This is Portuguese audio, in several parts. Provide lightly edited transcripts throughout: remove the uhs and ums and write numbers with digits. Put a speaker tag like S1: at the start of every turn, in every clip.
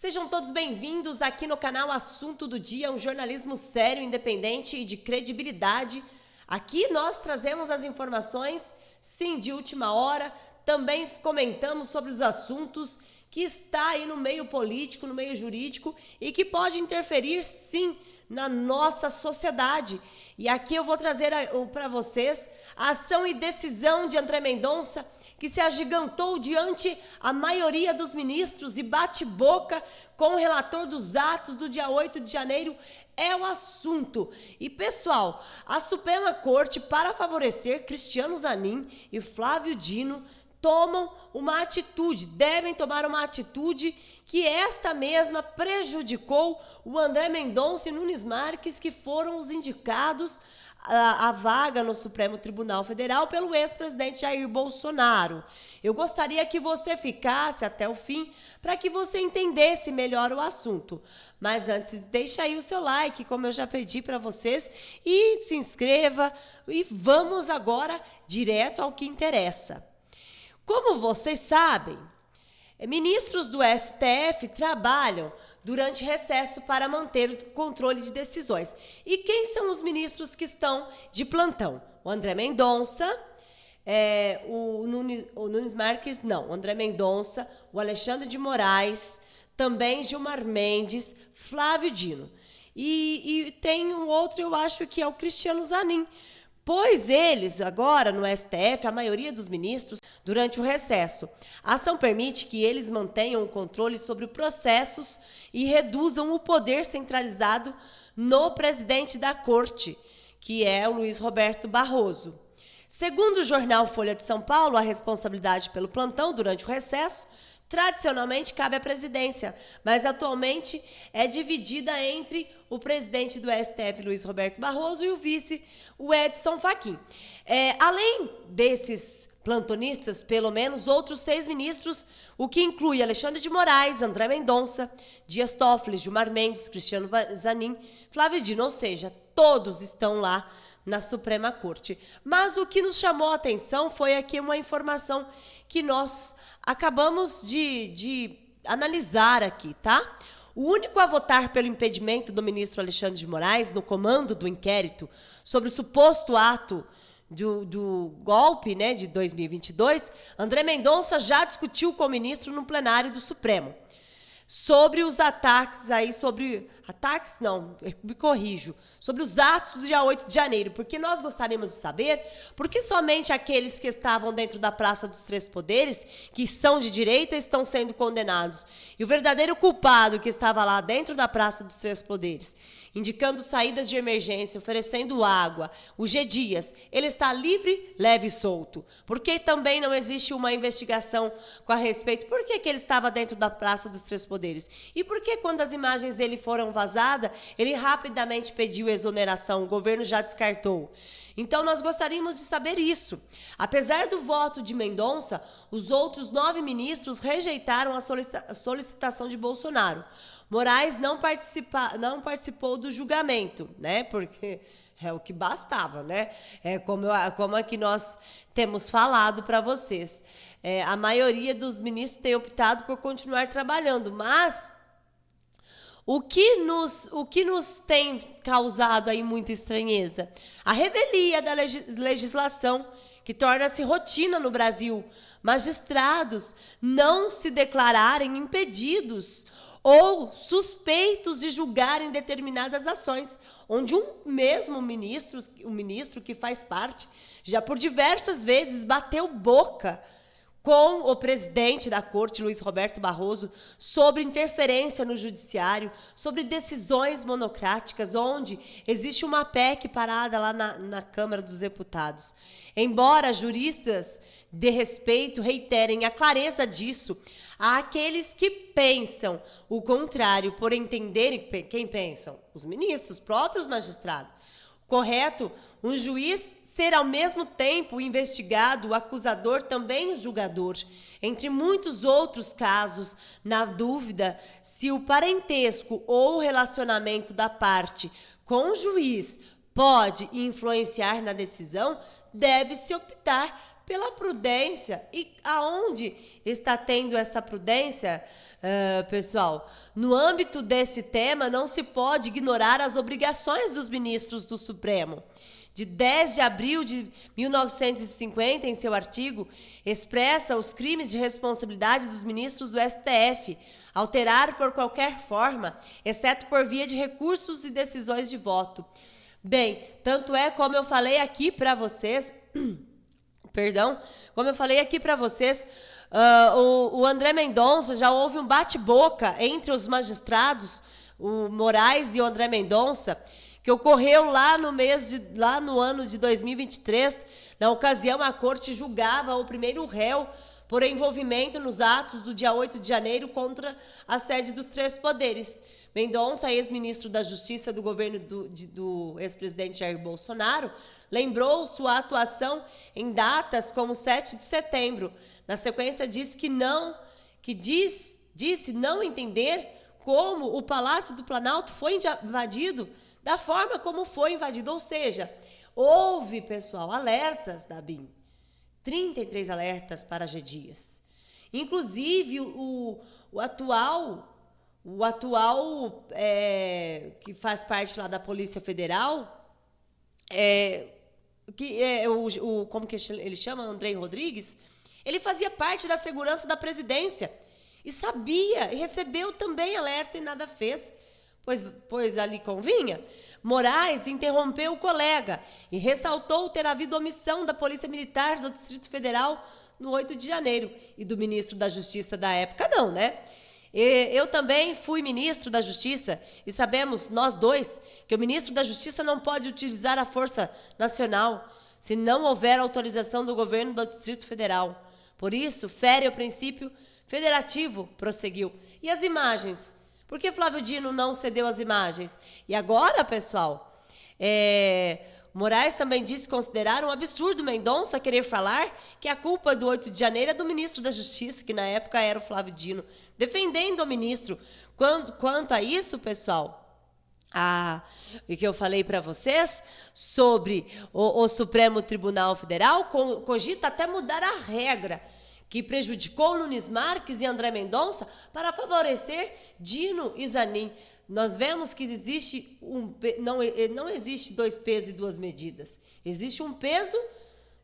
S1: Sejam todos bem-vindos aqui no canal Assunto do Dia, um jornalismo sério, independente e de credibilidade. Aqui nós trazemos as informações, sim, de última hora, também comentamos sobre os assuntos que está aí no meio político, no meio jurídico e que pode interferir, sim, na nossa sociedade. E aqui eu vou trazer para vocês a ação e decisão de André Mendonça, que se agigantou diante a maioria dos ministros e bate boca com o relator dos atos do dia 8 de janeiro, é o assunto. E, pessoal, a Suprema Corte, para favorecer Cristiano Zanin e Flávio Dino, devem tomar uma atitude que esta mesma prejudicou o André Mendonça e Nunes Marques, que foram os indicados à vaga no Supremo Tribunal Federal pelo ex-presidente Jair Bolsonaro. Eu gostaria que você ficasse até o fim para que você entendesse melhor o assunto. Mas antes, deixa aí o seu like, como eu já pedi para vocês, e se inscreva e vamos agora direto ao que interessa. Como vocês sabem, ministros do STF trabalham durante recesso para manter o controle de decisões. E quem são os ministros que estão de plantão? O André Mendonça, o Nunes Marques, não, o André Mendonça, o Alexandre de Moraes, também Gilmar Mendes, Flávio Dino. E tem um outro, eu acho que é o Cristiano Zanin. Pois eles, agora no STF, a maioria dos ministros, durante o recesso. A ação permite que eles mantenham o controle sobre os processos e reduzam o poder centralizado no presidente da Corte, que é o Luiz Roberto Barroso. Segundo o jornal Folha de São Paulo, a responsabilidade pelo plantão durante o recesso tradicionalmente cabe à presidência, mas atualmente é dividida entre o presidente do STF, Luiz Roberto Barroso, e o vice, o Edson Fachin. Além desses plantonistas, pelo menos outros 6 ministros, o que inclui Alexandre de Moraes, André Mendonça, Dias Toffoli, Gilmar Mendes, Cristiano Zanin, Flávio Dino, ou seja, todos estão lá na Suprema Corte. Mas o que nos chamou a atenção foi aqui uma informação que nós acabamos de analisar aqui, tá? O único a votar pelo impedimento do ministro Alexandre de Moraes no comando do inquérito sobre o suposto ato do golpe, né, de 2022, André Mendonça já discutiu com o ministro no plenário do Supremo sobre os ataques aí, sobre os atos do dia 8 de janeiro, porque nós gostaríamos de saber por que somente aqueles que estavam dentro da Praça dos Três Poderes, que são de direita, estão sendo condenados. E o verdadeiro culpado que estava lá dentro da Praça dos Três Poderes, indicando saídas de emergência, oferecendo água, o G. Dias, ele está livre, leve e solto. Por que também não existe uma investigação com a respeito? Por que ele estava dentro da Praça dos Três Poderes? E por que, quando as imagens dele foram vazadas, ele rapidamente pediu exoneração? O governo já descartou. Então, nós gostaríamos de saber isso. Apesar do voto de Mendonça, os outros 9 ministros rejeitaram a solicitação de Bolsonaro. Moraes não participou do julgamento, né? Porque é o que bastava, né? Como aqui nós temos falado para vocês. A maioria dos ministros tem optado por continuar trabalhando, mas o que nos tem causado aí muita estranheza? A revelia da legislação, que torna-se rotina no Brasil. Magistrados não se declararem impedidos ou suspeitos de julgarem determinadas ações, onde um mesmo ministro, o ministro que faz parte, já por diversas vezes bateu boca com o presidente da Corte, Luiz Roberto Barroso, sobre interferência no judiciário, sobre decisões monocráticas, onde existe uma PEC parada lá na Câmara dos Deputados. Embora juristas de respeito reiterem a clareza disso, há aqueles que pensam o contrário, por entenderem, quem pensam? Os ministros, próprios magistrados. Correto? Um juiz ser ao mesmo tempo o investigado, o acusador, também o julgador. Entre muitos outros casos, na dúvida se o parentesco ou o relacionamento da parte com o juiz pode influenciar na decisão, deve-se optar pela prudência. E aonde está tendo essa prudência, pessoal, no âmbito desse tema, não se pode ignorar as obrigações dos ministros do Supremo. De 10 de abril de 1950, em seu artigo, expressa os crimes de responsabilidade dos ministros do STF, alterar por qualquer forma, exceto por via de recursos e decisões de voto. Bem, tanto é como eu falei aqui para vocês, como eu falei aqui para vocês, o André Mendonça, já houve um bate-boca entre os magistrados, o Moraes e o André Mendonça, que ocorreu lá no ano de 2023. Na ocasião, a corte julgava o primeiro réu por envolvimento nos atos do dia 8 de janeiro contra a sede dos três poderes. Mendonça, ex-ministro da Justiça do governo do ex-presidente Jair Bolsonaro, lembrou sua atuação em datas como 7 de setembro. Na sequência, disse não entender como o Palácio do Planalto foi invadido da forma como foi invadido. Ou seja, houve, pessoal, alertas da BIM. 33 alertas para G. Dias. Inclusive, o atual que faz parte lá da Polícia Federal, como que ele chama? André Rodrigues, ele fazia parte da segurança da presidência e sabia, e recebeu também alerta e nada fez, pois ali convinha. Moraes interrompeu o colega e ressaltou ter havido omissão da Polícia Militar do Distrito Federal no 8 de janeiro e do ministro da Justiça da época não, né? Eu também fui ministro da Justiça e sabemos, nós dois, que o ministro da Justiça não pode utilizar a Força Nacional se não houver autorização do governo do Distrito Federal. Por isso, fere o princípio federativo, prosseguiu. E as imagens? Por que Flávio Dino não cedeu as imagens? E agora, pessoal, Moraes também disse considerar um absurdo Mendonça querer falar que a culpa do 8 de janeiro é do ministro da Justiça, que na época era o Flávio Dino, defendendo o ministro. Quanto a isso, pessoal, e que eu falei para vocês sobre o Supremo Tribunal Federal, cogita até mudar a regra que prejudicou Nunes Marques e André Mendonça para favorecer Dino e Zanin. Nós vemos que não existe dois pesos e duas medidas. Existe um peso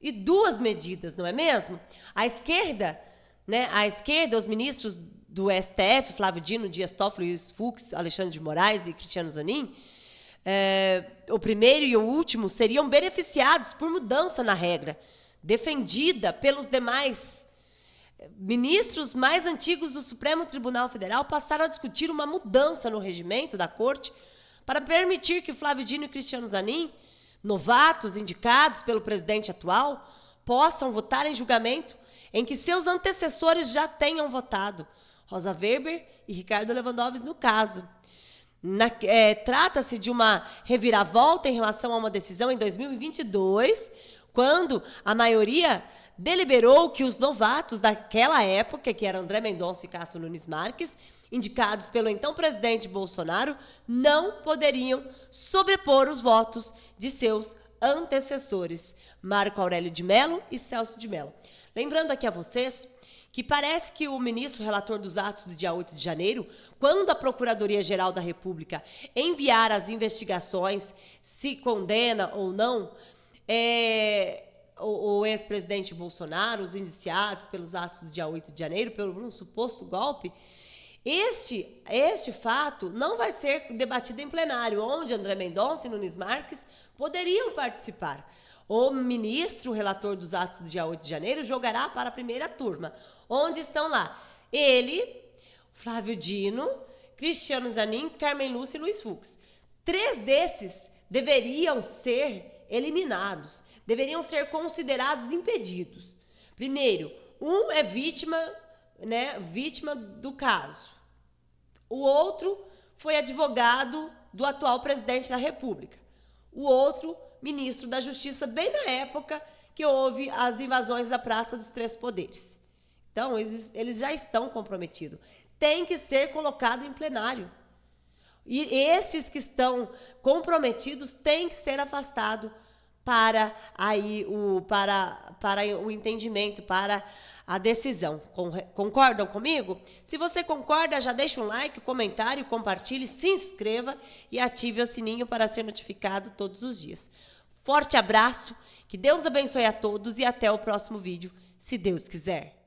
S1: e duas medidas, não é mesmo? A esquerda, os ministros do STF, Flávio Dino, Dias Toffoli, Luiz Fux, Alexandre de Moraes e Cristiano Zanin, o primeiro e o último seriam beneficiados por mudança na regra, defendida pelos demais ministros mais antigos do Supremo Tribunal Federal. Passaram a discutir uma mudança no regimento da Corte para permitir que Flávio Dino e Cristiano Zanin, novatos indicados pelo presidente atual, possam votar em julgamento em que seus antecessores já tenham votado, Rosa Weber e Ricardo Lewandowski no caso. Trata-se de uma reviravolta em relação a uma decisão em 2022, quando a maioria deliberou que os novatos daquela época, que eram André Mendonça e Cássio Nunes Marques, indicados pelo então presidente Bolsonaro, não poderiam sobrepor os votos de seus antecessores, Marco Aurélio de Mello e Celso de Mello. Lembrando aqui a vocês que parece que o ministro relator dos atos do dia 8 de janeiro, quando a Procuradoria-Geral da República enviar as investigações, se condena ou não, o ex-presidente Bolsonaro, os indiciados pelos atos do dia 8 de janeiro, pelo um suposto golpe, este fato não vai ser debatido em plenário, onde André Mendonça e Nunes Marques poderiam participar. O ministro relator dos atos do dia 8 de janeiro jogará para a primeira turma, onde estão lá ele, Flávio Dino, Cristiano Zanin, Carmen Lúcia e Luiz Fux. 3 desses deveriam ser eliminados, deveriam ser considerados impedidos. Primeiro, um é vítima do caso. O outro foi advogado do atual presidente da República. O outro, ministro da Justiça, bem na época que houve as invasões da Praça dos Três Poderes. Então, eles já estão comprometidos. Tem que ser colocado em plenário. E esses que estão comprometidos têm que ser afastados para o entendimento, para a decisão. Concordam comigo? Se você concorda, já deixa um like, comentário, compartilhe, se inscreva e ative o sininho para ser notificado todos os dias. Forte abraço, que Deus abençoe a todos e até o próximo vídeo, se Deus quiser.